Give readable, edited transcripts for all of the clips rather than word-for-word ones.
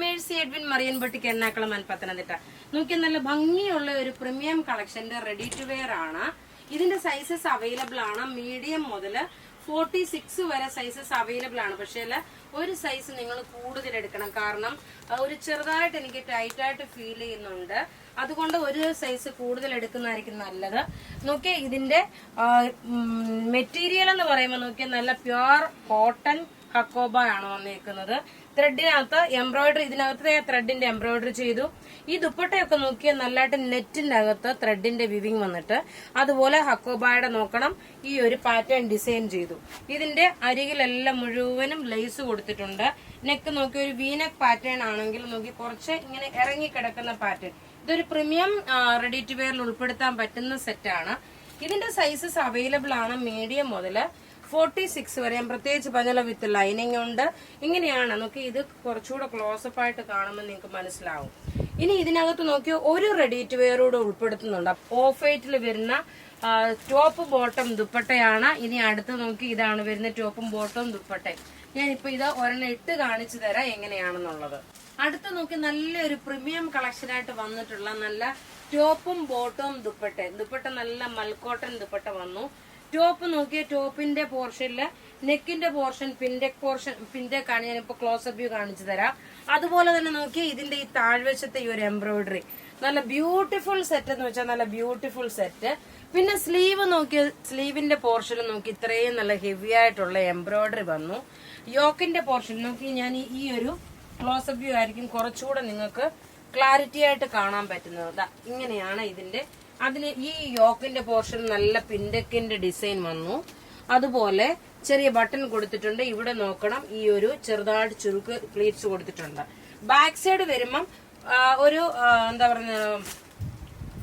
Mercy Edwin മറിയൻപട്ടിക്ക് എണ്ണാക്കുളം പത്തനംതിട്ട. നോക്കി നല്ല ഭംഗിയുള്ള ഒരു പ്രീമിയം കളക്ഷന്റെ റെഡി ടു വെയർ ആണ്. ഇതിന്റെ സൈസസ് അവൈലബിൾ ആണ്. മീഡിയം മുതൽ 46 വരെ സൈസസ് അവൈലബിൾ ആണ്. പക്ഷേ ഒരു സൈസ് നിങ്ങൾ കൂടുതൽ എടുക്കണം. കാരണം ഒരു ചെറുതായിട്ട് എനിക്ക് ടൈറ്റ് ആയിട്ട് ഫീൽ ചെയ്യുന്നുണ്ട്. അതുകൊണ്ട് ഒരു സൈസ് കൂടുതൽ എടുക്കുന്നതായിരിക്കും നല്ലത്. നോക്കിയേ, ഇതിന്റെ മെറ്റീരിയൽ എന്ന് പറയുമ്പോൾ നോക്കിയാൽ നല്ല പ്യുവർ കോട്ടൺ ഹക്കോബ ആണ് വന്നിരിക്കുന്നത്. ത്രെഡിനകത്ത് എംബ്രോയിഡറി, ഇതിനകത്ത് ത്രെഡിന്റെ എംബ്രോയിഡറി ചെയ്തു. ഈ ദുപ്പട്ടയൊക്കെ നോക്കിയാൽ നല്ലതായിട്ട് നെറ്റിന്റെ അകത്ത് ത്രെഡിന്റെ വിവിങ് വന്നിട്ട് അതുപോലെ ഹക്കോബായുടെ നോക്കണം ഈ ഒരു പാറ്റേൺ ഡിസൈൻ ചെയ്തു. ഇതിന്റെ അരികിലെല്ലാം മുഴുവനും ലേസ് കൊടുത്തിട്ടുണ്ട്. നെക്ക് നോക്കി ഒരു വീനെക്ക് പാറ്റേൺ ആണെങ്കിൽ നോക്കി കുറച്ച് ഇങ്ങനെ ഇറങ്ങി കിടക്കുന്ന പാറ്റേൺ. ഇതൊരു പ്രീമിയം റെഡി ടു വെയറിൽ ഉൾപ്പെടുത്താൻ പറ്റുന്ന സെറ്റാണ്. ഇതിന്റെ സൈസസ് അവൈലബിൾ ആണ്. മീഡിയം മുതൽ 46 വരെ. പ്രത്യേകിച്ച് പറഞ്ഞാൽ വിത്ത് ലൈനിങ് ഉണ്ട്. ഇങ്ങനെയാണ് നോക്കി. ഇത് കുറച്ചുകൂടെ ക്ലോസപ്പ് ആയിട്ട് കാണുമ്പോൾ നിങ്ങൾക്ക് മനസ്സിലാവും. ഇനി ഇതിനകത്ത് നോക്കി ഒരു റെഡി ടു വെയറോട് ഉൾപ്പെടുത്തുന്നുണ്ട്. ഓഫ് വൈറ്റിൽ വരുന്ന ടോപ്പ് ബോട്ടം ദുപ്പട്ടയാണ്. ഇനി അടുത്ത് നോക്കി ഇതാണ് വരുന്ന ടോപ്പും ബോട്ടവും ദുപ്പട്ടയും. ഞാനിപ്പോ ഇത് ഒരെണ്ണം ഇട്ട് കാണിച്ചു തരാം എങ്ങനെയാണെന്നുള്ളത്. അടുത്ത് നോക്കി നല്ലൊരു പ്രീമിയം കളക്ഷൻ ആയിട്ട് വന്നിട്ടുള്ള നല്ല ടോപ്പും ബോട്ടവും ദുപ്പട്ട നല്ല മൽക്കോട്ടൻ ദുപ്പട്ട വന്നു. ടോപ്പ് നോക്കിയ ടോപ്പിന്റെ പോർഷനില് നെക്കിന്റെ പോർഷൻ പിൻഡെക്കാണ്. ഞാനിപ്പോ ക്ലോസപ്പ് വ്യൂ കാണിച്ചു തരാം. അതുപോലെ തന്നെ നോക്കി ഇതിന്റെ ഈ താഴ്വശത്തെ ഈ ഒരു എംബ്രോയിഡറി നല്ല ബ്യൂട്ടിഫുൾ സെറ്റ് എന്ന് വെച്ചാൽ നല്ല ബ്യൂട്ടിഫുൾ സെറ്റ്. പിന്നെ സ്ലീവ് നോക്കി, സ്ലീവിന്റെ പോർഷൻ നോക്കി ഇത്രയും നല്ല ഹെവി ആയിട്ടുള്ള എംബ്രോയിഡറി വന്നു. യോക്കിന്റെ പോർഷൻ നോക്കി ഞാൻ ഈ ഒരു ക്ലോസപ്പ് വ്യൂ ആയിരിക്കും കുറച്ചുകൂടെ നിങ്ങൾക്ക് ക്ലാരിറ്റി ആയിട്ട് കാണാൻ പറ്റുന്നത്. ഇങ്ങനെയാണ് ഇതിന്റെ. അതിന് ഈ യോക്കിന്റെ പോർഷൻ നല്ല പിൻഡക്കിന്റെ ഡിസൈൻ വന്നു. അതുപോലെ ചെറിയ ബട്ടൺ കൊടുത്തിട്ടുണ്ട്. ഇവിടെ നോക്കണം ഈ ഒരു ചെറുതായിട്ട് ചുരുക്ക് പ്ലീറ്റ്സ് കൊടുത്തിട്ടുണ്ട്. ബാക്ക് സൈഡ് വരുമ്പം ഒരു എന്താ പറയുക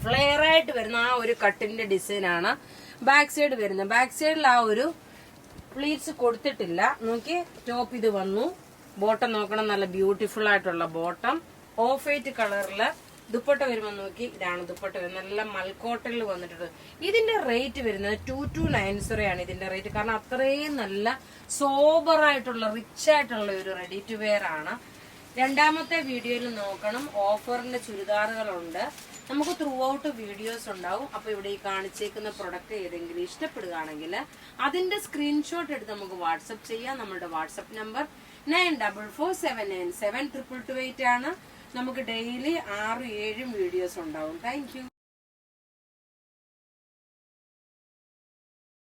ഫ്ലെയർ ആയിട്ട് വരുന്ന ആ ഒരു കട്ടിന്റെ ഡിസൈൻ ആണ് ബാക്ക് സൈഡ് വരുന്നത്. ബാക്ക് സൈഡിൽ ആ ഒരു പ്ലീറ്റ്സ് കൊടുത്തിട്ടില്ല. നോക്കി ടോപ്പ് ഇത് വന്നു. ബോട്ടം നോക്കണം നല്ല ബ്യൂട്ടിഫുൾ ആയിട്ടുള്ള ബോട്ടം. ഓഫ് വൈറ്റ് കളറില് ദുപ്പട്ട വരുമ്പോൾ നോക്കി ഇതാണ് ദുപ്പട്ട വരുന്നത്. നല്ല മൽക്കോട്ടനിൽ വന്നിട്ടുണ്ട്. ഇതിന്റെ റേറ്റ് വരുന്നത് 2290 ആണ് ഇതിന്റെ റേറ്റ്. കാരണം അത്രയും നല്ല സോബർ ആയിട്ടുള്ള റിച്ച് ആയിട്ടുള്ള ഒരു റെഡി ടു വെയർ ആണ്. രണ്ടാമത്തെ വീഡിയോയിൽ നോക്കണം ഓഫറിന്റെ ചുരിദാറുകളുണ്ട്. നമുക്ക് ത്രൂ ഔട്ട് വീഡിയോസ് ഉണ്ടാവും. അപ്പൊ ഇവിടെ ഈ കാണിച്ചേക്കുന്ന പ്രൊഡക്റ്റ് ഏതെങ്കിലും ഇഷ്ടപ്പെടുകയാണെങ്കിൽ അതിന്റെ സ്ക്രീൻഷോട്ട് എടുത്ത് നമുക്ക് വാട്സപ്പ് ചെയ്യാം. നമ്മുടെ വാട്സപ്പ് നമ്പർ 9447972228 ആണ്. നമുക്ക് ഡെയിലി 6-7 വീഡിയോസ് ഉണ്ടാവും. Thank you.